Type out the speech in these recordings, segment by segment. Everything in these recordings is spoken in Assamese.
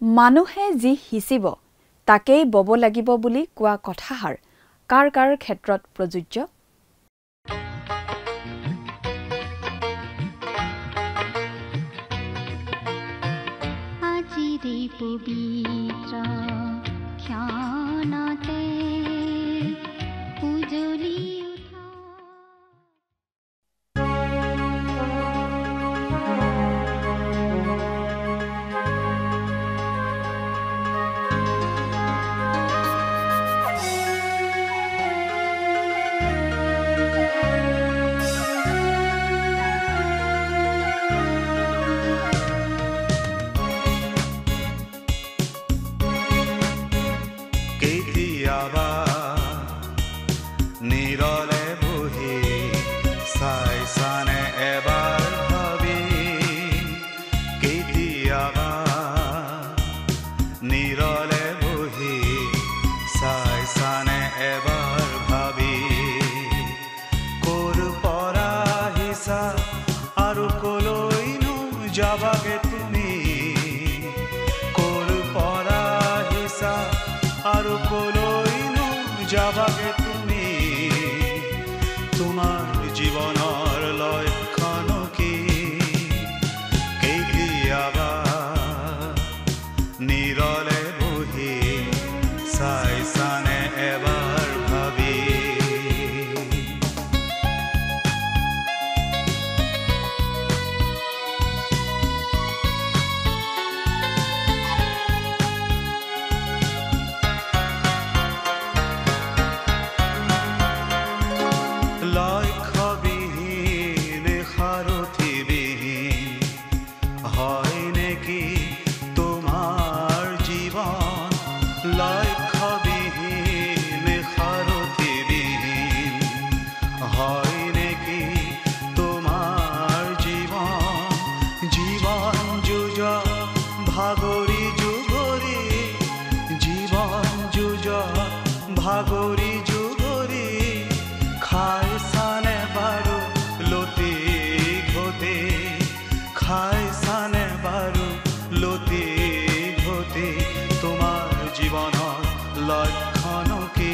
মানুহে যি হিচিব তাকেই বব লাগিব বুলি কোৱা কথাষাৰ কাৰ কাৰ ক্ষেত্ৰত প্ৰযোজ্য আজিৰে পবিত্ৰ ক্ষণতে উজলি যাবাগে তুমি তোমাৰ জীৱনৰ লক্ষণ কি কেতিয়াবা নিৰলে বহি চাইছানে এবাৰ ভাবি ভাগৰি যুগৰি খাইছানে বাৰু লতি ঘটি খাইছানে বাৰু লতি ঘটি তোমাৰ জীৱনৰ লক্ষণ কি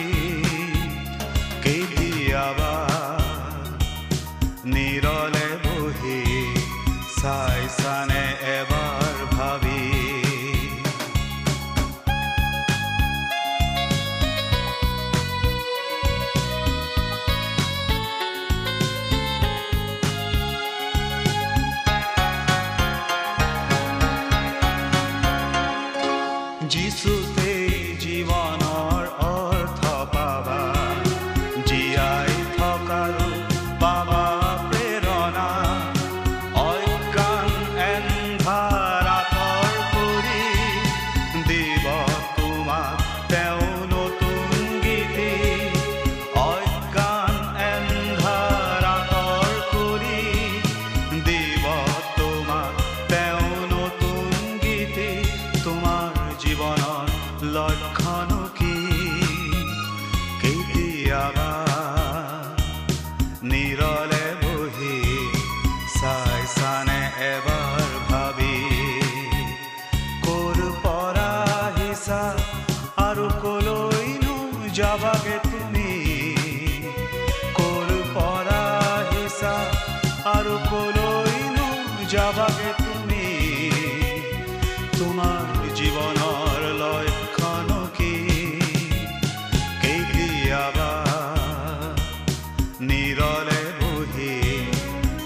কেতিয়াবা নিৰলে বহি চাইছানে এবাৰ ভাবি যিচুতে জীৱনৰ অৰ্থ পাবা জীয়াই থকাৰো পাবা প্ৰেৰণা অজ্ঞান এন্ধাৰ আঁতৰ কৰি দিব তোমাক তেওঁ নতুন গীতি অজ্ঞান এন্ধাৰ আঁতৰ কৰি দিব তোমাক তেওঁ নতুন গীতি তোমাৰ জীৱনৰ লক্ষণ কি কেতিয়াবা নিৰলে বহি চাইছানে এবাৰ ভাবি ক'ৰ পৰা আহিছা আৰু কলৈনো যাবাগে তুমি ক'ৰ পৰা আহিছা আৰু কলৈনো যাবাগে তুমি তোমাৰ জীৱনৰ লক্ষণ কি কেতিয়াবা নিৰলে বহি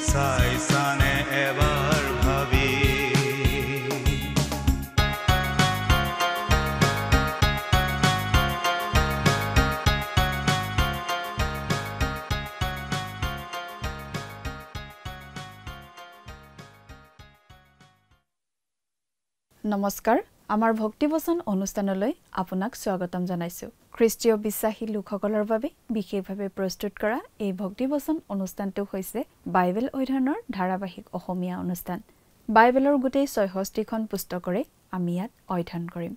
চাইছানে এবাৰ ভাবি নমস্কাৰ আমাৰ ভক্তিবচন অনুষ্ঠানলৈ আপোনাক স্বাগতম জনাইছো খ্ৰীষ্টীয় বিশ্বাসী লোকসকলৰ বাবে বিশেষভাৱে প্ৰস্তুত কৰা এই ভক্তিবচন অনুষ্ঠানটো হৈছে বাইবেল অধ্যয়নৰ ধাৰাবাহিক অসমীয়া অনুষ্ঠান বাইবেলৰ গোটেই ৬৬খন পুস্তকৰে আমি ইয়াত অধ্যয়ন কৰিম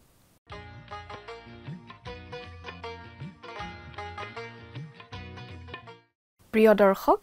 প্ৰিয় দৰ্শক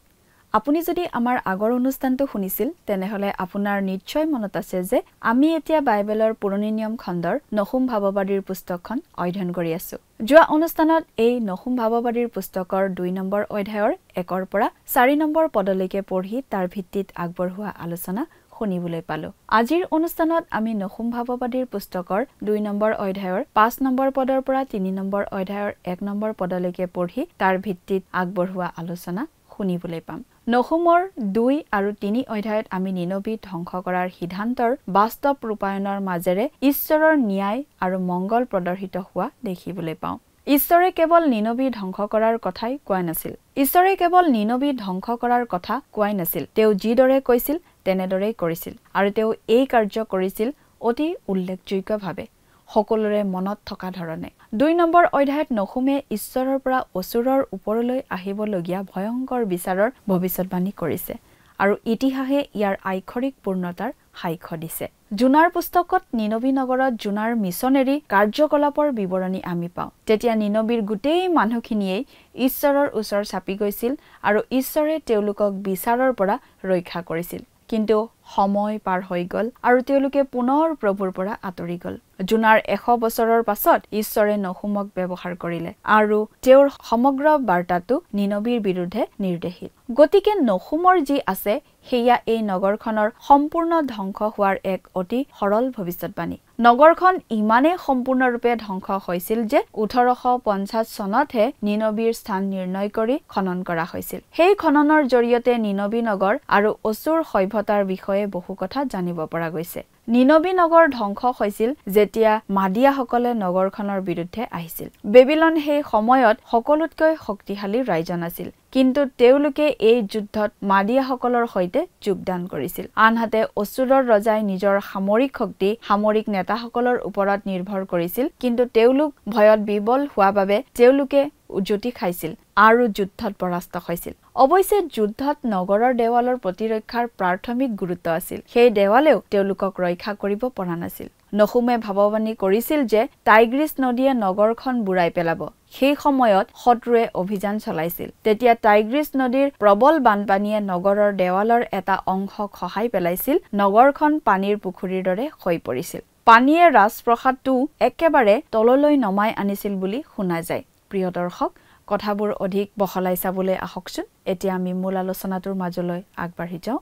আপুনি যদি আমাৰ আগৰ অনুষ্ঠানটো শুনিছিল তেনেহলে আপোনাৰ নিশ্চয় মনত আছে যে আমি এতিয়া বাইবেলৰ পুৰণি নিয়ম খণ্ডৰ নহুম ভাৱবাদীৰ পুস্তকখন অধ্যয়ন কৰি আছো। যোৱা অনুষ্ঠানত এই নহুম ভাৱবাদীৰ পুস্তকৰ 2 নম্বৰ অধ্যায়ৰ 1 পৰা 4 নম্বৰ পদলৈকে পঢ়ি তাৰ ভিত্তিত আগবঢ়োৱা আলোচনা শুনিবলৈ পালো। আজিৰ অনুষ্ঠানত আমি নহুম ভাৱবাদীৰ পুস্তকৰ 2 নম্বৰ অধ্যায়ৰ 5 নম্বৰ পদৰ পৰা 3 নম্বৰ অধ্যায়ৰ 1 নম্বৰ পদলৈকে পঢ়ি তাৰ ভিত্তিত আগবঢ়োৱা আলোচনা শুনিবলৈ পাম। নহুমৰ 2 আৰু 3 অধ্যায়ত আমি নিনবী ধ্বংস কৰাৰ সিদ্ধান্তৰ বাস্তৱ ৰূপায়ণৰ মাজেৰে ঈশ্বৰৰ ন্যায় আৰু মংগল প্ৰদৰ্শিত হোৱা দেখিবলৈ পাওঁ। ঈশ্বৰে কেৱল নিনবী ধ্বংস কৰাৰ কথাই কোৱা নাছিল। ঈশ্বৰে কেৱল নিনবী ধ্বংস কৰাৰ কথা কোৱাই নাছিল। তেওঁ যিদৰে কৈছিল তেনেদৰেই কৰিছিল আৰু তেওঁ এই কাৰ্য কৰিছিল অতি উল্লেখযোগ্যভাৱে, সকলোৰে মনত থকা ধৰণে। 2 নম্বৰ অধ্যায়ত নহুমে ঈশ্বৰৰ পৰা অসুৰৰ ওপৰলৈ আহিবলগীয়া ভয়ংকৰ বিচাৰৰ ভৱিষ্যতবাণী কৰিছে আৰু ইতিহাসে ইয়াৰ আক্ষৰিক পূৰ্ণতাৰ সাক্ষ্য দিছে। জোনাৰ পুস্তকত নিনবী নগৰত জোনাৰ মিছনেৰী কাৰ্যকলাপৰ বিৱৰণী আমি পাওঁ। তেতিয়া নিনবীৰ গোটেই মানুহখিনিয়েই ঈশ্বৰৰ ওচৰ চাপি গৈছিল আৰু ঈশ্বৰে তেওঁলোকক বিচাৰৰ পৰা ৰক্ষা কৰিছিল। কিন্তু সময় পাৰ হৈ গল আৰু তেওঁলোকে পুনৰ প্ৰভুৰ পৰা আঁতৰি গল। জোনাৰ 100 বছৰৰ পাছত ঈশ্বৰে নহুমক ব্যৱহাৰ কৰিলে আৰু তেওঁৰ সমগ্ৰ বাৰ্তাটো নিনবীৰ বিৰুদ্ধে নিৰ্দেশিত। গতিকে নহুমৰ যি আছে সেয়া এই নগৰখনৰ সম্পূৰ্ণ ধ্বংস হোৱাৰ এক অতি সৰল ভৱিষ্যতবাণী। নগৰখন ইমানেই সম্পূৰ্ণৰূপে ধ্বংস হৈছিল যে 1850 চনতহে নিনবীৰ স্থান নিৰ্ণয় কৰি খনন কৰা হৈছিল। সেই খননৰ জৰিয়তে নিনবী নগৰ আৰু অসুৰ সভ্যতাৰ বিষয়ে বহু কথা জানিব পৰা গৈছে। নিনবী নগৰ ধ্বংস হৈছিল যেতিয়া মাদিয়াসকলে নগৰখনৰ বিৰুদ্ধে আহিছিল। বেবিলন সেই সময়ত সকলোতকৈ শক্তিশালী ৰাজ্য আছিল, কিন্তু তেওঁলোকে এই যুদ্ধত মাদিয়াসকলৰ সৈতে যোগদান কৰিছিল। আনহাতে অসুৰৰ ৰজাই নিজৰ সামৰিক শক্তি সামৰিক নেতাসকলৰ ওপৰত নিৰ্ভৰ কৰিছিল, কিন্তু তেওঁলোক ভয়ত বিবল হোৱা বাবে তেওঁলোকে উজুটি খাইছিল আৰু যুদ্ধত পৰাস্ত হৈছিল। অৱশ্যে যুদ্ধত নগৰৰ দেৱালৰ প্ৰতিৰক্ষাৰ প্ৰাথমিক গুৰুত্ব আছিল। সেই দেৱালেও তেওঁলোকক ৰক্ষা কৰিব পৰা নাছিল। নহুমে ভাৱবাণী কৰিছিল যে টাইগ্ৰিছ নদীয়ে নগৰখন বুৰাই পেলাব। সেই সময়ত শত্ৰুৱে অভিযান চলাইছিল। তেতিয়া টাইগ্ৰিছ নদীৰ প্ৰবল বানপানীয়ে নগৰৰ দেৱালৰ এটা অংশ খহাই পেলাইছিল। নগৰখন পানীৰ পুখুৰীৰ দৰে হৈ পৰিছিল। পানীয়ে ৰাজপ্ৰসাদটো একেবাৰে তললৈ নমাই আনিছিল বুলি শুনা যায়। প্ৰিয় দৰ্শক, কথাবোৰ অধিক বহলাই চাবলৈ আহকচোন। এতিয়া আমি মূল আলোচনাটোৰ মাজলৈ আগবাঢ়ি যাওঁ।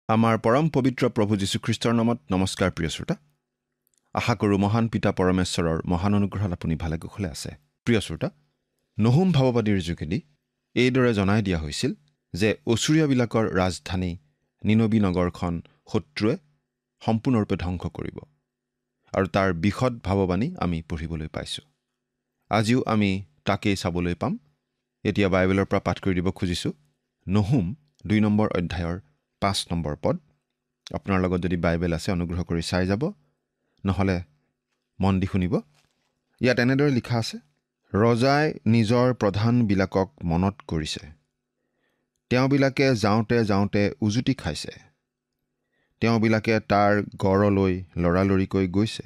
আমাৰ পৰম পবিত্ৰ প্ৰভু যীশুখ্ৰীষ্টৰ নামত নমস্কাৰ। প্ৰিয় শ্ৰোতা, আশা কৰোঁ মহান পিতা পৰমেশ্বৰৰ মহান অনুগ্ৰহত আপুনি ভালে কুশলে আছে। প্ৰিয় শ্ৰোতা, নহুম ভাৱবাদীৰ যোগেদি এইদৰে জনাই দিয়া হৈছিল যে অসুৰীয়াবিলাকৰ ৰাজধানী নিনবী নগৰখন শত্ৰুৱে সম্পূৰ্ণৰূপে ধ্বংস কৰিব আৰু তাৰ বিশদ ভাৱবাণী আমি পঢ়িবলৈ পাইছোঁ। আজিও আমি তাকেই চাবলৈ পাম। এতিয়া বাইবেলৰ পৰা পাঠ কৰি দিব খুজিছোঁ নহুম 2 নম্বৰ অধ্যায়ৰ 5 নম্বৰ পদ। আপোনাৰ লগত যদি বাইবেল আছে অনুগ্ৰহ কৰি চাই যাব, নহ'লে মন দি শুনিব। ইয়াত এনেদৰে লিখা আছে, ৰজাই নিজৰ প্ৰধানবিলাকক মনত কৰিছে, তেওঁবিলাকে যাওঁতে যাওঁতে উজুটি খাইছে, তেওঁবিলাকে তাৰ গড়লৈ লৰালৰিকৈ গৈছে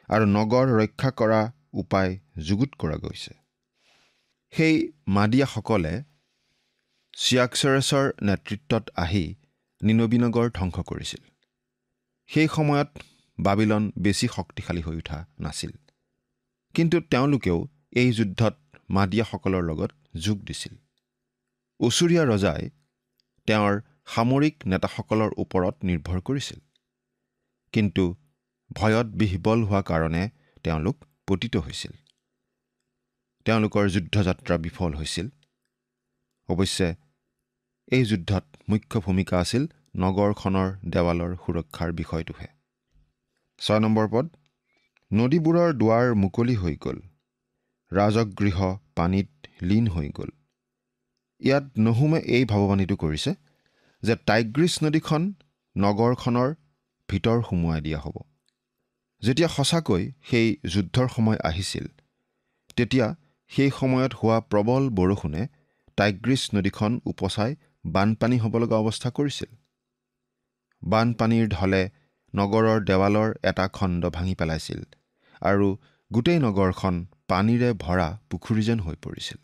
আৰু নগৰ ৰক্ষা কৰা উপায় যুগুত কৰা গৈছে। সেই মাদিয়াসকলে চিয়াক্সেৰেছৰ নেতৃত্বত আহি নিনবী নগৰ ধ্বংস কৰিছিল। সেই সময়ত বাবিলন বেছি শক্তিশালী হৈ উঠা নাছিল, কিন্তু তেওঁলোকেও এই যুদ্ধত মাদিয়াসকলৰ লগত যোগ দিছিল। অসুৰীয়া ৰজাই তেওঁৰ সামৰিক নেতাসকলৰ ওপৰত নিৰ্ভৰ কৰিছিল, কিন্তু ভয়ত বিহ্বল হোৱা কাৰণে তেওঁলোক পতিত হৈছিল। তেওঁলোকৰ যুদ্ধযাত্ৰা বিফল হৈছিল। অৱশ্যে এই যুদ্ধত মুখ্য ভূমিকা আছিল নগৰখনৰ দেৱালৰ সুৰক্ষাৰ বিষয়টোহে। 6 নম্বৰ পদ, নদীবোৰৰ দুৱাৰ মুকলি হৈ গ'ল, ৰাজগৃহ পানীত লীন হৈ গ'ল। ইয়াত নহুমে এই ভাৱবাণীটো কৰিছে যে টাইগ্ৰিছ নদীখন নগৰখনৰ ভিতৰ সুমুৱাই দিয়া হ'ব। যেতিয়া সঁচাকৈ সেই যুদ্ধৰ সময় আহিছিল, তেতিয়া সেই সময়ত হোৱা প্ৰবল বৰষুণে টাইগ্ৰিছ নদীখন উপচাই বানপানী হ'ব লগা অৱস্থা কৰিছিল। বানপানীৰ ঢলে নগৰৰ দেৱালৰ এটা খণ্ড ভাঙি পেলাইছিল আৰু গোটেই নগৰখন পানীৰে ভৰা পুখুৰী যেন হৈ পৰিছিল।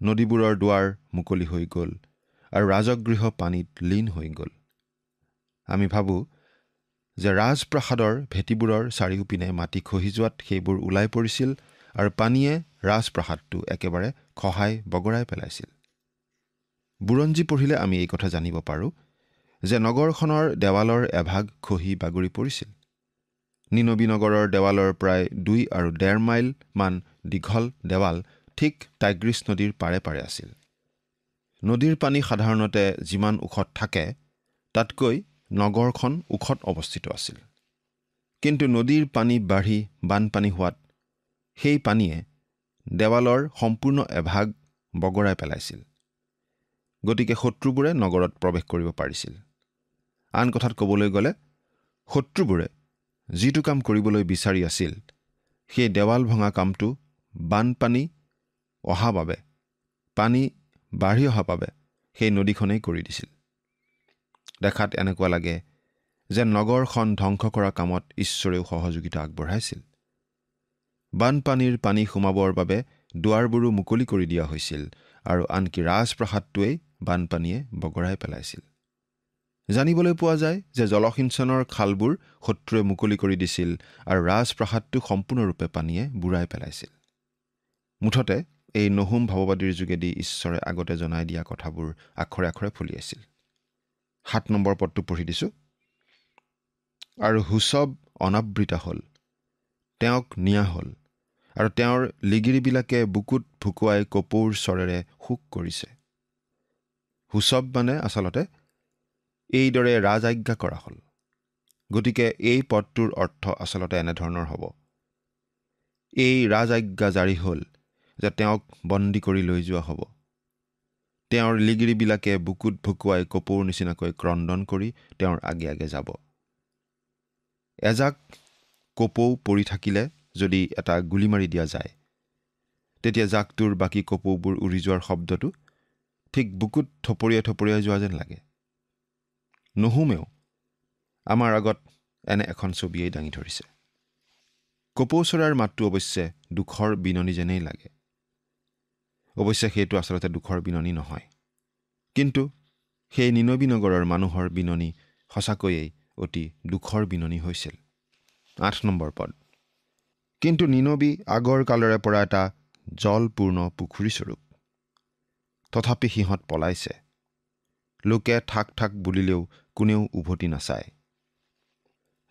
নদীবোৰৰ দুৱাৰ মুকলি হৈ গ'ল আৰু ৰাজগৃহ পানীত লীন হৈ গ'ল। আমি ভাবোঁ যে ৰাজপ্ৰাসাদৰ ভেটিবোৰৰ চাৰিওপিনে মাটি খহি যোৱাত সেইবোৰ ওলাই পৰিছিল আৰু পানীয়ে ৰাজপ্ৰাসাদটো একেবাৰে খহাই বগৰাই পেলাইছিল। বুৰঞ্জী পঢ়িলে আমি এই কথা জানিব পাৰোঁ যে নগৰখনৰ দেৱালৰ এভাগ খহি বাগৰি পৰিছিল। নিনবী নগৰৰ দেৱালৰ প্ৰায় 2 আৰু 1.5 মাইল মান দীঘল দেৱাল ঠিক টাইগ্ৰিছ নদীৰ পাৰে পাৰে আছিল। নদীৰ পানী সাধাৰণতে যিমান ওখত থাকে তাতকৈ নগৰখন ওখত অৱস্থিত আছিল। কিন্তু নদীৰ পানী বাঢ়ি বানপানী হোৱাত সেই পানীয়ে দেৱালৰ সম্পূৰ্ণ এভাগ বগৰাই পেলাইছিল। গতিকে শত্ৰুবোৰে নগৰত প্ৰৱেশ কৰিব পাৰিছিল। আন কথাত ক'বলৈ গ'লে শত্ৰুবোৰে যিটো কাম কৰিবলৈ বিচাৰি আছিল সেই দেৱাল ভঙা কামটো বানপানী অহা বাবে, পানী বাঢ়ি অহা বাবে সেই নদীখনেই কৰি দিছিল। দেখাত এনেকুৱা লাগে যে নগৰখন ধ্বংস কৰা কামত ঈশ্বৰেও সহযোগিতা আগবঢ়াইছিল। বানপানীৰ পানী সোমাবৰ বাবে দুৱাৰবোৰো মুকলি কৰি দিয়া হৈছিল আৰু আনকি ৰাজপ্ৰাসাদটোৱেই বানপানীয়ে বগৰাই পেলাইছিল। জানিবলৈ পোৱা যায় যে জলসিঞ্চনৰ খালবোৰ শত্ৰুৱে মুকলি কৰি দিছিল আৰু ৰাজপ্ৰাসাদটো সম্পূৰ্ণৰূপে পানীয়ে বুৰাই পেলাইছিল। মুঠতে এই নহুম ভাৱবাদীৰ যোগেদি ঈশ্বৰে আগতে জনাই দিয়া কথাবোৰ আখৰে আখৰে ফলিয়াইছিল। 7 নম্বৰ পদটো পঢ়ি দিছোঁ। আৰু হুচব অনাবৃতা হ'ল, তেওঁক নিয়া হ'ল, আৰু তেওঁৰ লিগিৰিবিলাকে বুকুত ভুকুৱাই কপৌৰ স্বৰেৰে শোক কৰিছে। হুচব মানে আচলতে এইদৰে ৰাজআজ্ঞা কৰা হ'ল। গতিকে এই পদটোৰ অৰ্থ আচলতে এনেধৰণৰ হ'ব। এই ৰাজআজ্ঞা জাৰি হ'ল যে তেওঁক বন্দী কৰি লৈ যোৱা হ'ব। তেওঁৰ লিগিৰিবিলাকে বুকুত ভুকুৱাই কপৌৰ নিচিনাকৈ ক্ৰন্দন কৰি তেওঁৰ আগে আগে যাব। এজাক কপৌ পৰি থাকিলে যদি এটা গুলী মাৰি দিয়া যায় তেতিয়া জাকটোৰ বাকী কপৌবোৰ উৰি যোৱাৰ শব্দটো ঠিক বুকুত থপৰিয়াই থপৰিয়াই যোৱা যেন লাগে। নহুমেও আমাৰ আগত এনে এখন ছবিয়েই দাঙি ধৰিছে। কপৌ চৰাইৰ মাতটো অৱশ্যে দুখৰ বিননি যেনেই লাগে। অৱশ্যে সেইটো আচলতে দুখৰ বিননি নহয়, কিন্তু সেই নিনবী নগৰৰ মানুহৰ বিননি সঁচাকৈয়ে অতি দুখৰ বিননি হৈছিল। 8 নম্বৰ পদ। কিন্তু নিনবী আগৰ কালৰে পৰা এটা জলপূৰ্ণ পুখুৰীস্বৰূপ। তথাপি সিহঁত পলাইছে। লোকে ঠাক ঠাক বুলিলেও কোনেও উভতি নাচায়।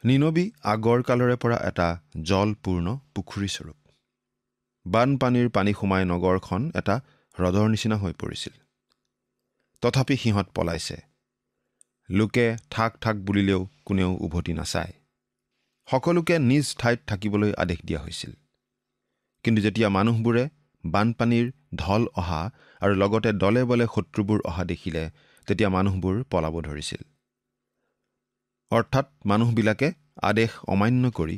নিনবী আগৰ কালৰে পৰা এটা জলপূৰ্ণ পুখুৰীস্বৰূপ। বানপানীৰ পানী সোমাই নগৰখন এটা হ্ৰদৰ নিচিনা হৈ পৰিছিল। তথাপি সিহঁত পলাইছে। লোকে ঠাক ঠাক বুলিলেও কোনেও উভতি নাচায়। সকলোকে নিজ ঠাইত থাকিবলৈ আদেশ দিয়া হৈছিল। কিন্তু যেতিয়া মানুহবোৰে বানপানীৰ ঢল অহা আৰু লগতে দলে বলে শত্ৰুবোৰ অহা দেখিলে তেতিয়া মানুহবোৰ পলাব ধৰিছিল। অৰ্থাৎ মানুহবিলাকে আদেশ অমান্য কৰি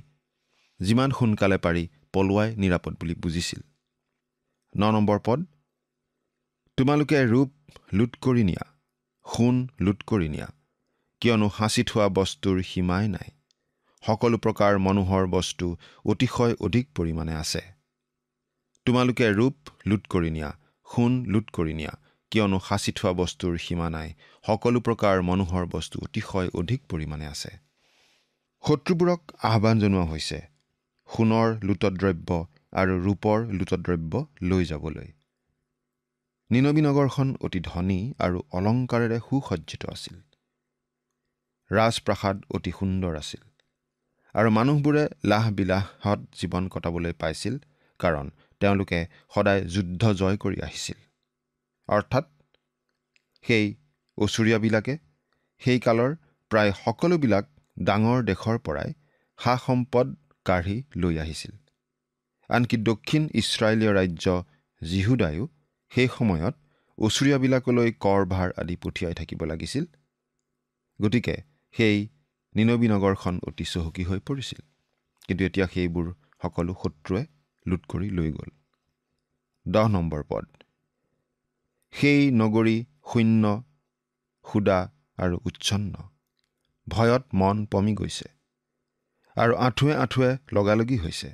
যিমান সোনকালে পাৰি পলোৱাই নিৰাপদ বুলি বুজিছিল। 9 নম্বৰ পদ। তোমালোকে ৰূপ লুট কৰি নিয়া, সোণ লুট কৰি নিয়া, কিয়নো সাঁচি থোৱা বস্তুৰ সীমাই নাই। সকলো প্ৰকাৰ মনোহৰ বস্তু অতিশয় অধিক পৰিমাণে আছে। তোমালোকে ৰূপ লুট কৰি নিয়া, সোণ লুট কৰি নিয়া, কিয়নো সাঁচি থোৱা বস্তুৰ সীমা নাই। সকলো প্ৰকাৰ মনোহৰ বস্তু অতিশয় অধিক পৰিমাণে আছে। শত্ৰুবোৰক আহ্বান জনোৱা হৈছে সোণৰ লুটদ্ৰব্য আৰু ৰূপৰ লুটদ্ৰব্য লৈ যাবলৈ। নিনবী নগৰখন অতি ধনী আৰু অলংকাৰেৰে সুসজ্জিত আছিল। ৰাজপ্ৰাসাদ অতি সুন্দৰ আছিল আৰু মানুহবোৰে লাহ বিলাহত জীৱন কটাবলৈ পাইছিল, কাৰণ তেওঁলোকে সদায় যুদ্ধ জয় কৰি আহিছিল। অৰ্থাৎ সেই অচুৰীয়াবিলাকে সেই কালৰ প্ৰায় সকলোবিলাক ডাঙৰ দেশৰ পৰাই সা সম্পদ কাঢ়ি লৈ আহিছিল। আনকি দক্ষিণ ইছৰাইলীয় ৰাজ্য জিহুদায়ো সেই সময়ত অচুৰীয়াবিলাকলৈ কৰ ভাৰ আদি পঠিয়াই থাকিব লাগিছিল। গতিকে সেই নিনবী নগৰখন অতি চহকী হৈ পৰিছিল। কিন্তু এতিয়া সেইবোৰ সকলো শত্ৰুৱে লুট কৰি লৈ গ'ল। 10 নম্বৰ পদ। সেই নগৰী শূন্য, সুদা আৰু উচ্ছন্ন, ভয়ত মন পমি গৈছে আৰু আঁঠুৱে আঁঠুৱে লগালগি হৈছে।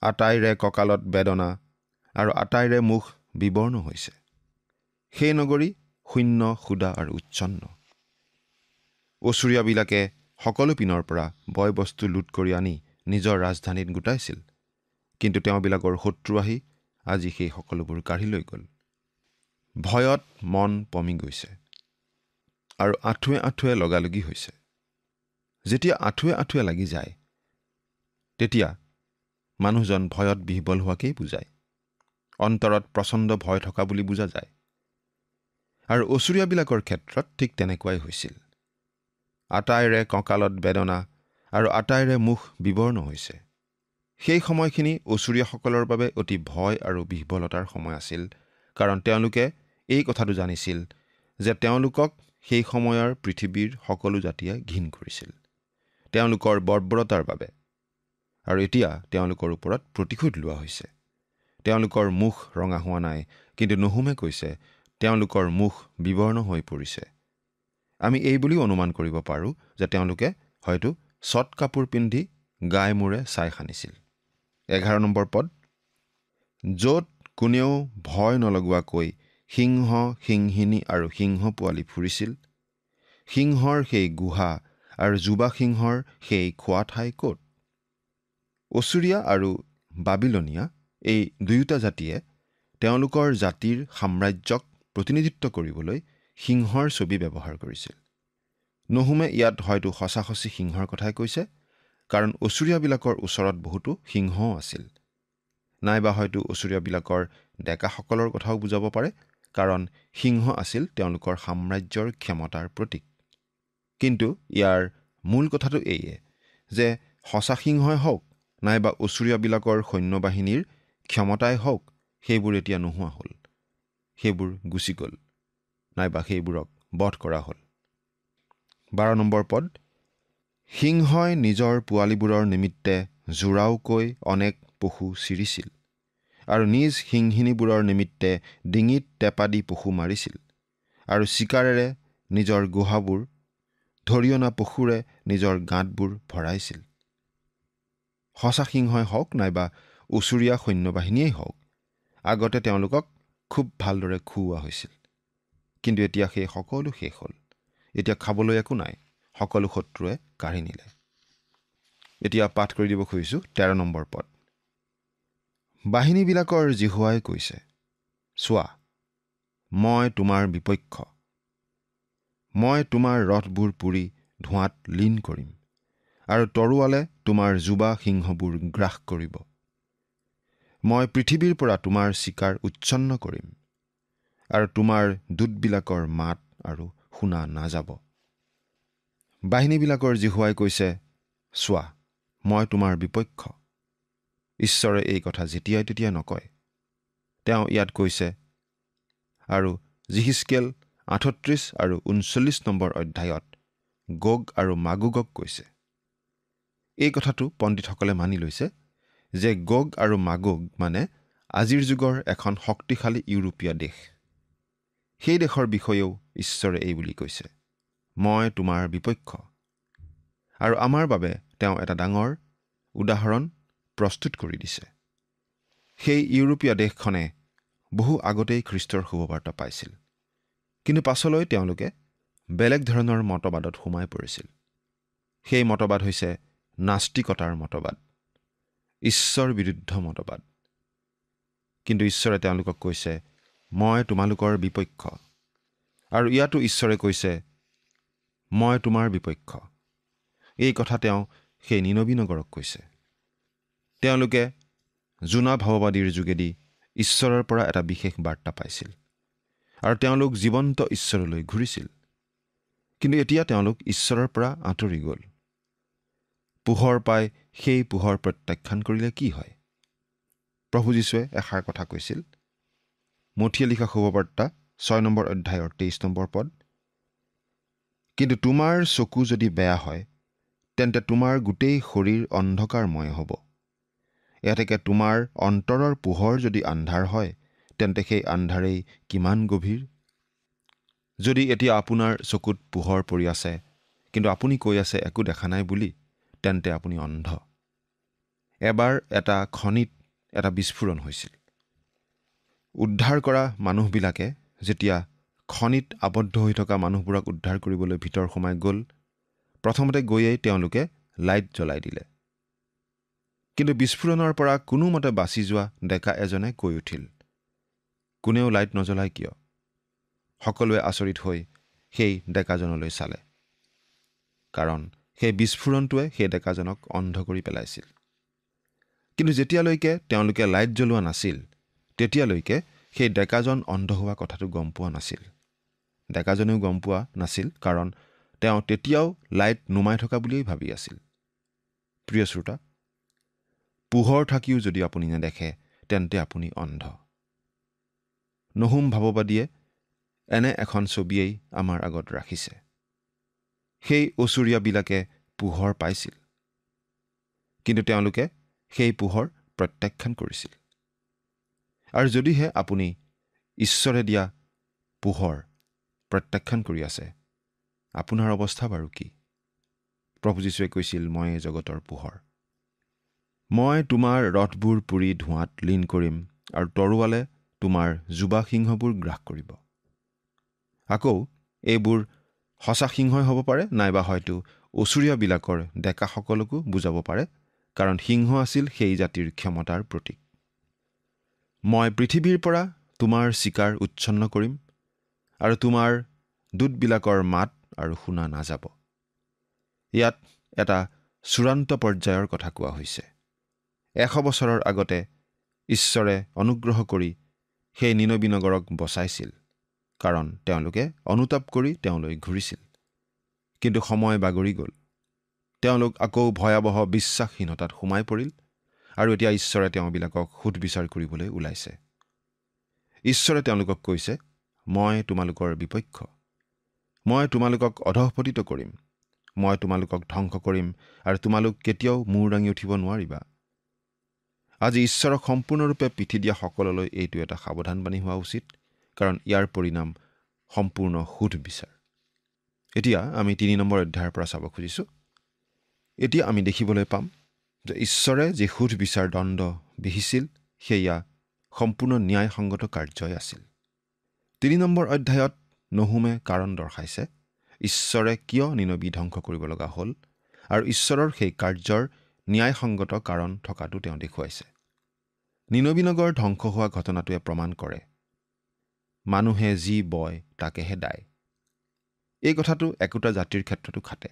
আটাইৰে কঁকালত বেদনা আৰু আটাইৰে মুখ বিবৰ্ণ হৈছে। সেই নগৰী শূন্য, সুদা আৰু উচ্ছন্ন। অচুৰীয়াবিলাকে সকলো পিনৰ পৰা বয় বস্তু লুট কৰি আনি নিজৰ ৰাজধানীত গোটাইছিল, কিন্তু তেওঁবিলাকৰ শত্ৰু আহি আজি সেই সকলোবোৰ কাঢ়ি লৈ গ'ল। ভয়ত মন পমি গৈছে আৰু আঁঠুৱে আঁঠুৱে লগালগি হৈছে। যেতিয়া আঁঠুৱে আঁঠুৱে লাগি যায়, তেতিয়া মানুহজন ভয়ত বিহ্বল হোৱাকেই বুজায়। অন্তৰত প্ৰচণ্ড ভয় থকা বুলি বুজা যায়। আৰু অচুৰীয়াবিলাকৰ ক্ষেত্ৰত ঠিক তেনেকুৱাই হৈছিল। আটাইৰে কঁকালত বেদনা আৰু আটাইৰে মুখ বিবৰ্ণ হৈছে। সেই সময়খিনি অচুৰীয়াসকলৰ বাবে অতি ভয় আৰু বিহ্বলতাৰ সময় আছিল, কাৰণ তেওঁলোকে এই কথাটো জানিছিল যে তেওঁলোকক সেই সময়ৰ পৃথিৱীৰ সকলো জাতিয়ে ঘিণ কৰিছিল তেওঁলোকৰ বৰ্বৰতাৰ বাবে। আৰু এতিয়া তেওঁলোকৰ ওপৰত প্ৰতিশোধ লোৱা হৈছে। তেওঁলোকৰ মুখ ৰঙা হোৱা নাই, কিন্তু নহুমে কৈছে তেওঁলোকৰ মুখ বিবৰ্ণ হৈ পৰিছে। আমি এই বুলিও অনুমান কৰিব পাৰোঁ যে তেওঁলোকে হয়তো চট কাপোৰ পিন্ধি গাই মূৰে ছাই সানিছিল। 11 নম্বৰ পদ, য'ত কোনেও ভয় নলগোৱাকৈ সিংহ, সিংহিনী আৰু সিংহ পোৱালি ফুৰিছিল, সিংহৰ সেই গুহা আৰু যুবা সিংহৰ সেই খোৱা ঠাই ক'ত? অচুৰীয়া আৰু বাবিলনীয়া এই দুয়োটা জাতিয়ে তেওঁলোকৰ জাতিৰ সাম্ৰাজ্যক প্ৰতিনিধিত্ব কৰিবলৈ সিংহৰ ছবি ব্যৱহাৰ কৰিছিল। নহুমে ইয়াত হয়তো সঁচাসঁচি সিংহৰ কথাই কৈছে, কাৰণ অচুৰীয়াবিলাকৰ ওচৰত বহুতো সিংহও আছিল। নাইবা হয়তো অচুৰীয়াবিলাকৰ ডেকাসকলৰ কথাও বুজাব পাৰে, কাৰণ সিংহ আছিল তেওঁলোকৰ সাম্ৰাজ্যৰ ক্ষমতাৰ প্ৰতীক। কিন্তু ইয়াৰ মূল কথাটো এইয়ে যে সঁচা সিংহই হওক নাইবা অচুৰীয়াবিলাকৰ সৈন্যবাহিনীৰ ক্ষমতাই হওক, সেইবোৰ এতিয়া নোহোৱা হ'ল। সেইবোৰ গুচি গ'ল, নাইবা সেইবোৰক বধ কৰা হ'ল। 12 নম্বৰ পদ, সিংহই নিজৰ পোৱালিবোৰৰ নিমিত্তে জোৰাওকৈ অনেক পশু চিৰিছিল আৰু নিজ সিংহিনীবোৰৰ নিমিত্তে ডিঙিত টেপা দি পশু মাৰিছিল আৰু চিকাৰেৰে নিজৰ গুহাবোৰ, ধৰিঅনা পশুৰে নিজৰ গাঁতবোৰ ভৰাইছিল। সঁচা সিংহই হওক নাইবা অচুৰীয়া সৈন্যবাহিনীয়েই হওক, আগতে তেওঁলোকক খুব ভালদৰে খুওৱা হৈছিল, কিন্তু এতিয়া সেই সকলো শেষ হ'ল। এতিয়া খাবলৈ একো নাই, সকলো শত্ৰুৱে কাঢ়ি নিলে। এতিয়া পাঠ কৰি দিব খুজিছোঁ 13 নম্বৰ পদ, বাহিনীবিলাকৰ জিহুৱাই কৈছে, চোৱা, মই তোমাৰ বিপক্ষ, মই তোমাৰ ৰথবোৰ পুৰি ধোঁৱাত লীন কৰিম আৰু তৰোৱালে তোমাৰ যুবা সিংহবোৰ গ্ৰাস কৰিব। মই পৃথিৱীৰ পৰা তোমাৰ চিকাৰ উচ্ছন্ন কৰিম আৰু তোমাৰ দূতবিলাকৰ মাত আৰু শুনা নাযাব। বাহিনীবিলাকৰ জিহুৱাই কৈছে, চোৱা, মই তোমাৰ বিপক্ষ। ঈশ্বৰে এই কথা যেতিয়াই তেতিয়াই নকয়। তেওঁ ইয়াত কৈছে আৰু যিহিজকেল 38 আৰু 39 নম্বৰ অধ্যায়ত গোগ আৰু মাগোগক কৈছে। এই কথাটো পণ্ডিতসকলে মানি লৈছে যে গোগ আৰু মাগোগ মানে আজিৰ যুগৰ এখন শক্তিশালী ইউৰোপীয় দেশ। সেই দেশৰ বিষয়েও ঈশ্বৰে এই বুলি কৈছে, মই তোমাৰ বিপক্ষ। আৰু আমাৰ বাবে তেওঁ এটা ডাঙৰ উদাহৰণ প্ৰস্তুত কৰি দিছে। সেই ইউৰোপীয় দেশখনে বহু আগতেই খ্ৰীষ্টৰ শুভবাৰ্তা পাইছিল, কিন্তু পাছলৈ তেওঁলোকে বেলেগ ধৰণৰ মতবাদত সোমাই পৰিছিল। সেই মতবাদ হৈছে নাস্তিকতাৰ মতবাদ, ঈশ্বৰ বিৰুদ্ধ মতবাদ। কিন্তু ঈশ্বৰে তেওঁলোকক কৈছে, মই তোমালোকৰ বিপক্ষ। আৰু ইয়াতো ঈশ্বৰে কৈছে, মই তোমাৰ বিপক্ষ। এই কথা তেওঁ সেই নিনবী নগৰক কৈছে। তেওঁলোকে জোনা ভাৱবাদীৰ যোগেদি ঈশ্বৰৰ পৰা এটা বিশেষ বাৰ্তা পাইছিল আৰু তেওঁলোক জীৱন্ত ঈশ্বৰলৈ ঘূৰিছিল। কিন্তু এতিয়া তেওঁলোক ঈশ্বৰৰ পৰা আঁতৰি গ'ল। পোহৰ পাই সেই পোহৰ প্ৰত্যাখ্যান কৰিলে কি হয়? প্ৰভু যীশুৱে এষাৰ কথা কৈছিল, মথিয়ে লিখা শুভবাৰ্তা 6 নম্বৰ অধ্যায়ৰ 23 নম্বৰ পদ, কিন্তু তোমাৰ চকু যদি বেয়া হয়, তেন্তে তোমাৰ গোটেই শৰীৰ অন্ধকাৰময় হ'ব। ইয়াতেকে তোমাৰ অন্তৰৰ পোহৰ যদি আন্ধাৰ হয়, তেন্তে সেই আন্ধাৰেই কিমান গভীৰ। যদি এতিয়া আপোনাৰ চকুত পোহৰ পৰি আছে, কিন্তু আপুনি কৈ আছে একো দেখা নাই বুলি, তেন্তে আপুনি অন্ধ। এবাৰ এটা খনিত এটা বিস্ফোৰণ হৈছিল। উদ্ধাৰ কৰা মানুহবিলাকে যেতিয়া খনিত আবদ্ধ হৈ থকা মানুহবোৰক উদ্ধাৰ কৰিবলৈ ভিতৰ সোমাই গ'ল। প্ৰথমতে গৈয়েই তেওঁলোকে লাইট জ্বলাই দিলে। কিন্তু বিস্ফোৰণৰ পৰা কোনোমতে বাচি যোৱা ডেকা এজনে কৈ উঠিল, কোনেও লাইট নজ্বলাই কিয়? সকলোৱে আচৰিত হৈ সেই ডেকাজনলৈ চালে, কাৰণ সেই বিস্ফোৰণটোৱে সেই ডেকাজনক অন্ধ কৰি পেলাইছিল। কিন্তু যেতিয়ালৈকে তেওঁলোকে লাইট জ্বলোৱা নাছিল, তেতিয়ালৈকে সেই ডেকাজন অন্ধ হোৱা কথাটো গম পোৱা নাছিল। ডেকাজনেও গম পোৱা নাছিল, কাৰণ তেওঁ তেতিয়াও লাইট নুমাই থকা বুলিয়েই ভাবি আছিল। প্ৰিয় শ্ৰোতা, পোহৰ থাকিও যদি আপুনি নেদেখে, তেন্তে আপুনি অন্ধ। নহুম ভাৱবাদীয়ে এনে এখন ছবিয়েই আমাৰ আগত ৰাখিছে। সেই অচুৰীয়াবিলাকে পোহৰ পাইছিল, কিন্তু তেওঁলোকে সেই পোহৰ প্ৰত্যাখ্যান কৰিছিল। আৰু যদিহে আপুনি ঈশ্বৰে দিয়া পোহৰ প্ৰত্যাখ্যান কৰি আছে, আপোনাৰ অৱস্থা বাৰু কি? প্ৰভু যীশুৱে কৈছিল, মই এই জগতৰ পোহৰ। মই তোমাৰ ৰথবোৰ পুৰি ধোঁৱাত লীন কৰিম, আৰু তৰোৱালে তোমাৰ যুৱা সিংহবোৰ গ্ৰাস কৰিব। আকৌ এইবোৰ সঁচা সিংহই হ'ব পাৰে, নাইবা হয়তো অচুৰীয়াবিলাকৰ ডেকাসকলকো বুজাব পাৰে, কাৰণ সিংহ আছিল সেই জাতিৰ ক্ষমতাৰ প্ৰতীক। মই পৃথিৱীৰ পৰা তোমাৰ চিকাৰ উচ্ছন্ন কৰিম, আৰু তোমাৰ দূতবিলাকৰ মাত আৰু শুনা নাযাব। ইয়াত এটা চূড়ান্ত পৰ্যায়ৰ কথা কোৱা হৈছে। 100 বছৰৰ আগতে ঈশ্বৰে অনুগ্ৰহ কৰি সেই নিনবী নগৰক বচাইছিল, কাৰণ তেওঁলোকে অনুতাপ কৰি তেওঁলৈ ঘূৰিছিল। কিন্তু সময় বাগৰি গ'ল। তেওঁলোক আকৌ ভয়াৱহ বিশ্বাসহীনতাত সোমাই পৰিল, আৰু এতিয়া ঈশ্বৰে তেওঁবিলাকক সুধবিচাৰ কৰিবলৈ ওলাইছে। ঈশ্বৰে তেওঁলোকক কৈছে, মই তোমালোকৰ বিপক্ষ। মই তোমালোকক অধঃপতিত কৰিম। মই তোমালোকক ধ্বংস কৰিম, আৰু তোমালোক কেতিয়াও মূৰ দাঙি উঠিব নোৱাৰিবা। আজি ঈশ্বৰক সম্পূৰ্ণৰূপে পিঠি দিয়া সকললৈ এইটো এটা সাৱধানবাণী হোৱা উচিত, কাৰণ ইয়াৰ পৰিণাম সম্পূৰ্ণ সুধবিচাৰ। এতিয়া আমি 3 নম্বৰ অধ্যায়ৰ পৰা চাব খুজিছোঁ। এতিয়া আমি দেখিবলৈ পাম যে ঈশ্বৰে যি সুধবিচাৰ দণ্ড বিহিছিল, সেয়া সম্পূৰ্ণ ন্যায়সংগত কাৰ্যই আছিল। 3 নম্বৰ অধ্যায়ত নহুমে কাৰণ দৰ্শাইছে ঈশ্বৰে কিয় নিনবী ধ্বংস কৰিব লগা হ'ল, আৰু ঈশ্বৰৰ সেই কাৰ্যৰ ন্যায়সংগত কাৰণ থকাটো তেওঁ দেখুৱাইছে। নিনবী নগৰ ধ্বংস হোৱা ঘটনাটোৱে প্ৰমাণ কৰে, মানুহে যি বয় তাকেহে দায়। এই কথাটো একোটা জাতিৰ ক্ষেত্ৰতো খাটে।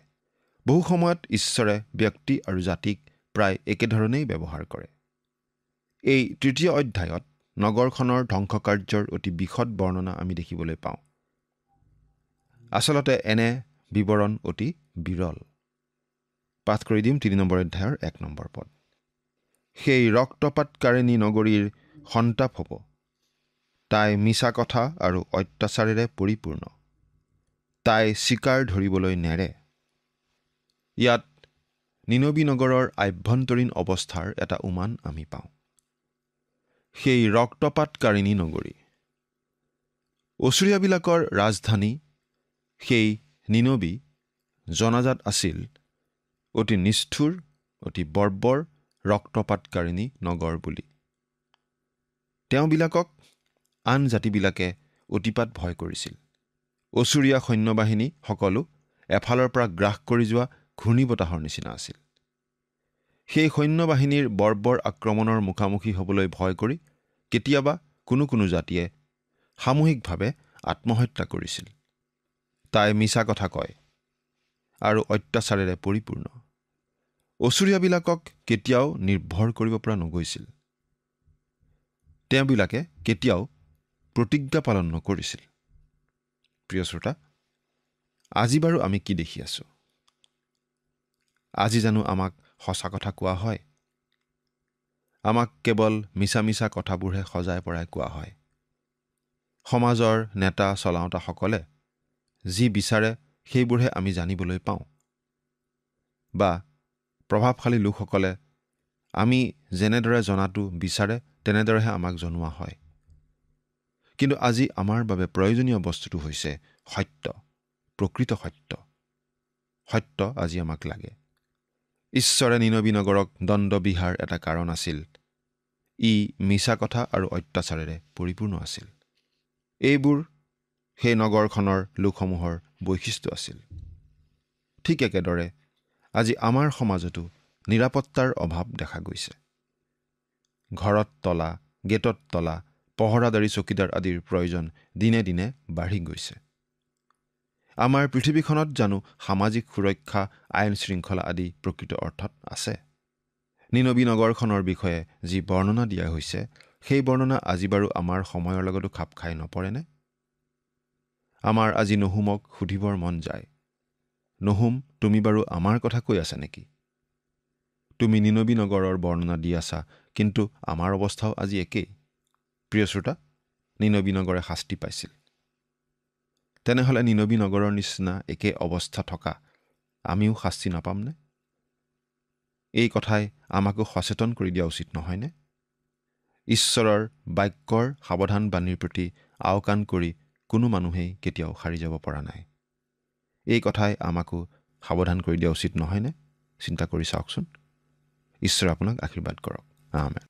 বহু সময়ত ঈশ্বৰে ব্যক্তি আৰু জাতিক প্ৰায় একেধৰণেই ব্যৱহাৰ কৰে। এই 3 অধ্যায়ত নগৰখনৰ ধ্বংসকাৰ্যৰ অতি বিশদ বৰ্ণনা আমি দেখিবলৈ পাওঁ। আচলতে এনে বিৱৰণ অতি বিৰল। পাঠ কৰি দিম 3 নম্বৰ অধ্যায়ৰ 1 নম্বৰ পদ। সেই ৰক্তপাতকাৰিণী নগৰীৰ সন্তাপ হ'ব, তাই মিছা কথা আৰু অত্যাচাৰেৰে পৰিপূৰ্ণ। তাই চিকাৰ ধৰিবলৈ নেৰে। ইয়াত নিনবী নগৰৰ আভ্যন্তৰীণ অৱস্থাৰ এটা উমান আমি পাওঁ। সেই ৰক্তপাতকাৰিণী নগৰী, অচুৰীয়াবিলাকৰ ৰাজধানী সেই নিনবী জনাজাত আছিল অতি নিষ্ঠুৰ, অতি বৰ্বৰ, ৰক্তপাতকাৰিণী নগৰ বুলি। তেওঁবিলাকক আন জাতিবিলাকে অতিপাত ভয় কৰিছিল। অচুৰীয়া সৈন্যবাহিনী সকলো এফালৰ পৰা গ্ৰাস কৰি যোৱা ঘূৰ্ণীবতাহৰ নিচিনা আছিল। সেই সৈন্যবাহিনীৰ বৰ্বৰ আক্ৰমণৰ মুখামুখি হ'বলৈ ভয় কৰি কেতিয়াবা কোনো কোনো জাতিয়ে সামূহিকভাৱে আত্মহত্যা কৰিছিল। তাই মিছা কথা কয় আৰু অত্যাচাৰেৰে পৰিপূৰ্ণ। অচুৰীয়াবিলাকক কেতিয়াও নিৰ্ভৰ কৰিব পৰা নগৈছিল। তেওঁবিলাকে কেতিয়াও প্ৰতিজ্ঞা পালন নকৰিছিল। প্ৰিয় শ্ৰোতা, আজি বাৰু আমি কি দেখি আছোঁ? আজি জানো আমাক সঁচা কথা কোৱা হয়? আমাক কেৱল মিছা মিছা কথাবোৰহে সজাই পৰাই কোৱা হয়। সমাজৰ নেতা চলাওঁতাসকলে যি বিচাৰে সেইবোৰহে আমি জানিবলৈ পাওঁ, বা প্ৰভাৱশালী লোকসকলে আমি যেনেদৰে জনাটো বিচাৰে তেনেদৰেহে আমাক জনোৱা হয়। কিন্তু আজি আমাৰ বাবে প্ৰয়োজনীয় বস্তুটো হৈছে সত্য, প্ৰকৃত সত্য। সত্য আজি আমাক লাগে। ঈশ্বৰে নিনবী নগৰক দণ্ড বিহাৰ এটা কাৰণ আছিল, ই মিছা কথা আৰু অত্যাচাৰেৰে পৰিপূৰ্ণ আছিল। এইবোৰ সেই নগৰখনৰ লোকসমূহৰ বৈশিষ্ট্য আছিল। ঠিক একেদৰে আজি আমাৰ সমাজতো নিৰাপত্তাৰ অভাৱ দেখা গৈছে। ঘৰত তলা, গেটত তলা, পহৰাদাৰী চকীদাৰ আদিৰ প্ৰয়োজন দিনে দিনে বাঢ়ি গৈছে। আমাৰ পৃথিৱীখনত জানো সামাজিক সুৰক্ষা, আইন শৃংখলা আদি প্ৰকৃত অৰ্থত আছে? নিনবী নগৰখনৰ বিষয়ে যি বৰ্ণনা দিয়া হৈছে, সেই বৰ্ণনা আজি বাৰু আমাৰ সময়ৰ লগতো খাপ খাই নপৰেনে? আমাৰ আজি নহুমক সুধিবৰ মন যায়, নহুম, তুমি বাৰু আমাৰ কথা কৈ আছা নেকি? তুমি নিনবী নগৰৰ বৰ্ণনা দি আছা, কিন্তু আমাৰ অৱস্থাও আজি একেই। প্ৰিয় শ্ৰোতা, নিনবী নগৰে শাস্তি পাইছিল। তেনেহ'লে নিনবী নগৰৰ নিচিনা একে অৱস্থা থকা আমিও শাস্তি নাপামনে? এই কথাই আমাকো সচেতন কৰি দিয়া উচিত নহয়নে? ঈশ্বৰৰ বাক্যৰ সাৱধান বাণীৰ প্ৰতি আওকাণ কৰি কোনো মানুহেই কেতিয়াও সাৰি যাব পৰা নাই। এই কথাই আমাকো সাৱধান কৰি দিয়া উচিত নহয়নে? চিন্তা কৰি চাওকচোন। ঈশ্বৰে আপোনাক আশীৰ্বাদ কৰক। আমেন।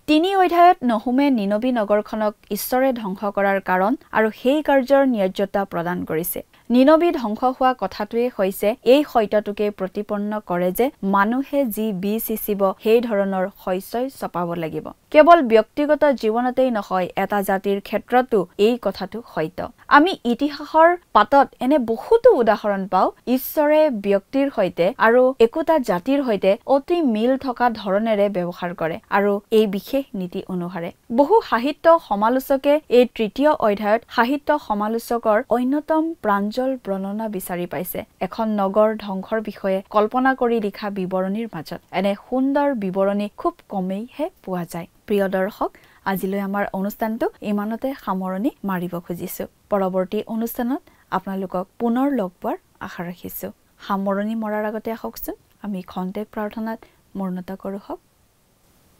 তিনি অধ্যায়ত নহুমে নিনবী নগৰখনক ঈশ্বৰে ধ্বংস কৰাৰ কাৰণ আৰু সেই কাৰ্যৰ ন্যায্যতা প্ৰদান কৰিছে। নিনবী ধ্বংস হোৱা কথাটোৱে হৈছে এই সত্যটোকে প্ৰতিপন্ন কৰে যে মানুহে যি বীজ সিঁচিব সেই ধৰণৰ শস্যই চপাব লাগিব। কেৱল ব্যক্তিগত জীৱনতেই নহয়, এটা জাতিৰ ক্ষেত্ৰতো এই কথাটো সত্য। আমি ইতিহাসৰ পাতত এনে বহুতো উদাহৰণ পাওঁ, ঈশ্বৰে ব্যক্তিৰ সৈতে আৰু একোটা জাতিৰ সৈতে অতি মিল থকা ধৰণেৰে ব্যৱহাৰ কৰে আৰু এই বিশেষ নীতি অনুসাৰে। বহু সাহিত্য সমালোচকে এই তৃতীয় অধ্যায়ত সাহিত্য সমালোচকৰ অন্যতম প্ৰাঞ্জল বৰ্ণনা বিচাৰি পাইছে। এখন নগৰ ধ্বংসৰ বিষয়ে কল্পনা কৰি লিখা বিৱৰণীৰ মাজত এনে সুন্দৰ বিৱৰণী খুব কমেইহে পোৱা যায়। প্ৰিয় দৰ্শক, আজিলৈ আমাৰ অনুষ্ঠানটো ইমানতে সামৰণি মাৰিব খুজিছো। পৰৱৰ্তী অনুষ্ঠানত আপোনালোকক পুনৰ লগ পোৱাৰ আশা ৰাখিছো। সামৰণি মৰাৰ আগতে আহকচোন আমি খন্তেক প্ৰাৰ্থনাত মৌনতা কৰোঁ। হওক।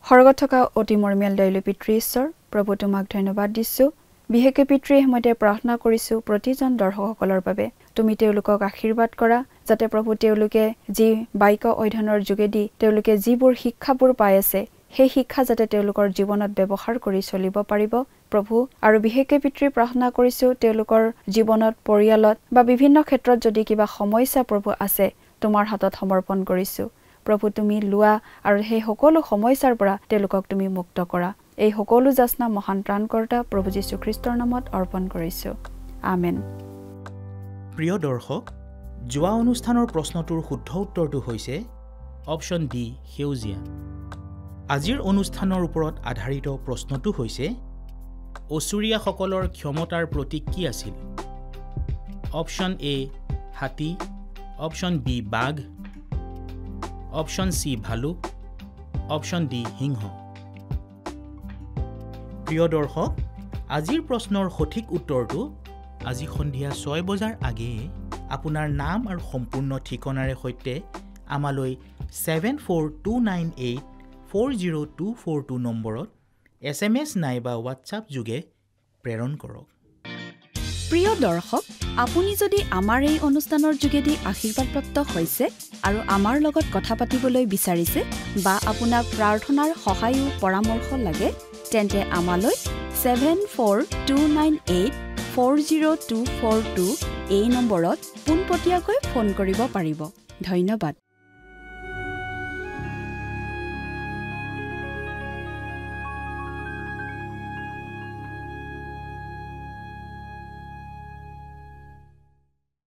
স্বৰ্গত থকা অতি মৰমীয়াল দয়ালু পিতৃ ঈশ্বৰ, প্ৰভু তোমাক ধন্যবাদ দিছোঁ। বিশেষকৈ পিতৃয়ে সময়তে প্ৰাৰ্থনা কৰিছোঁ প্ৰতিজন দৰ্শকসকলৰ বাবে। তুমি তেওঁলোকক আশীৰ্বাদ কৰা, যাতে প্ৰভু তেওঁলোকে যি বাক্য অধ্যয়নৰ যোগেদি তেওঁলোকে যিবোৰ শিক্ষাবোৰ পাই আছে, সেই শিক্ষা যাতে তেওঁলোকৰ জীৱনত ব্যৱহাৰ কৰি চলিব পাৰিব প্ৰভু। আৰু বিশেষকৈ পিতৃ প্ৰাৰ্থনা কৰিছোঁ তেওঁলোকৰ জীৱনত, পৰিয়ালত বা বিভিন্ন ক্ষেত্ৰত যদি কিবা সমস্যা প্ৰভু আছে, তোমাৰ হাতত সমৰ্পণ কৰিছোঁ প্ৰভু। তুমি লোৱা আৰু সেই সকলো সমস্যাৰ পৰা তেওঁলোকক তুমি মুক্ত কৰা। এই সকলো যাচনা মহান ত্ৰাণকৰ্তা প্ৰভু যীশু খ্ৰীষ্টৰ নামত অৰ্পণ কৰিছোঁ। আমেন। প্ৰিয় দৰ্শক, যোৱা অনুষ্ঠানৰ প্ৰশ্নটোৰ শুদ্ধ উত্তৰটো হৈছে অপশ্যন ডি, সেউজীয়া। আজিৰ অনুষ্ঠানৰ ওপৰত আধাৰিত প্ৰশ্নটো হৈছে অচুৰীয়াসকলৰ ক্ষমতাৰ প্ৰতীক কি আছিল? অপশ্যন এ হাতী, অপশ্যন বি বাঘ, অপশ্যন চি ভালুক, অপশ্যন ডি সিংহ। প্ৰিয় দৰ্শক, আজিৰ প্ৰশ্নৰ সঠিক উত্তৰটো আজি সন্ধিয়া 6 বজাৰ আগেয়ে আপোনাৰ নাম আৰু সম্পূৰ্ণ ঠিকনাৰে সৈতে আমালৈ 7429840242 নম্বৰত SMS নাইবা হোৱাটছআপ যোগে প্ৰেৰণ কৰক। প্ৰিয় দৰ্শক, আপুনি যদি আমাৰ এই অনুষ্ঠানৰ যোগেদি আশীৰ্বাদপ্ৰাপ্ত হৈছে আৰু আমাৰ লগত কথা পাতিবলৈ বিচাৰিছে বা আপোনাক প্ৰাৰ্থনাৰ সহায় পৰামৰ্শ লাগে, তেন্তে আমালৈ 7429840242 এই নম্বৰত পোনপটীয়াকৈ ফোন কৰিব পাৰিব। ধন্যবাদ।